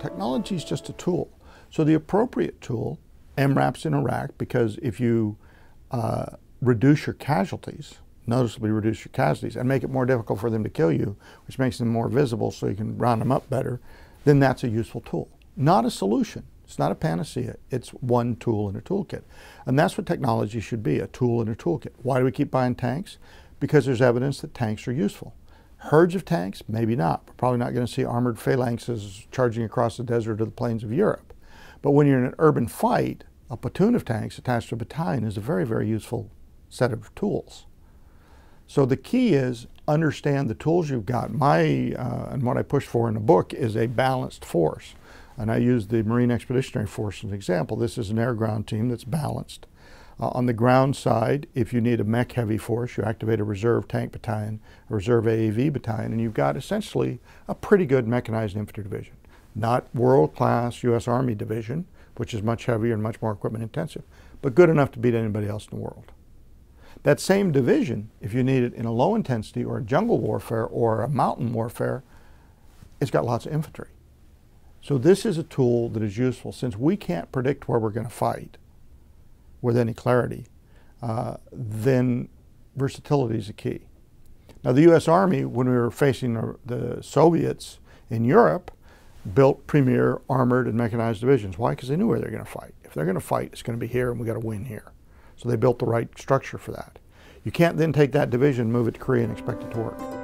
Technology is just a tool. So the appropriate tool, MRAPs in Iraq, because if you reduce your casualties, noticeably reduce your casualties, and make it more difficult for them to kill you, which makes them more visible so you can round them up better, then that's a useful tool. Not a solution. It's not a panacea. It's one tool in a toolkit. And that's what technology should be, a tool in a toolkit. Why do we keep buying tanks? Because there's evidence that tanks are useful. Herds of tanks? Maybe not. We're probably not going to see armored phalanxes charging across the desert or the plains of Europe. But when you're in an urban fight, a platoon of tanks attached to a battalion is a very, very useful set of tools. So the key is understand the tools you've got. And what I push for in the book is a balanced force. And I use the Marine Expeditionary Force as an example. This is an air-ground team that's balanced. On the ground side, if you need a mech-heavy force, you activate a reserve tank battalion, a reserve AAV battalion, and you've got essentially a pretty good mechanized infantry division. Not world-class U.S. Army division, which is much heavier and much more equipment intensive, but good enough to beat anybody else in the world. That same division, if you need it in a low intensity or a jungle warfare or a mountain warfare, it's got lots of infantry. So this is a tool that is useful. Since we can't predict where we're going to fight with any clarity, then versatility is the key. Now the U.S. Army, when we were facing the Soviets in Europe, built premier armored and mechanized divisions. Why? Because they knew where they're going to fight. If they're going to fight, it's going to be here and we got to win here. So they built the right structure for that. You can't then take that division, move it to Korea and expect it to work.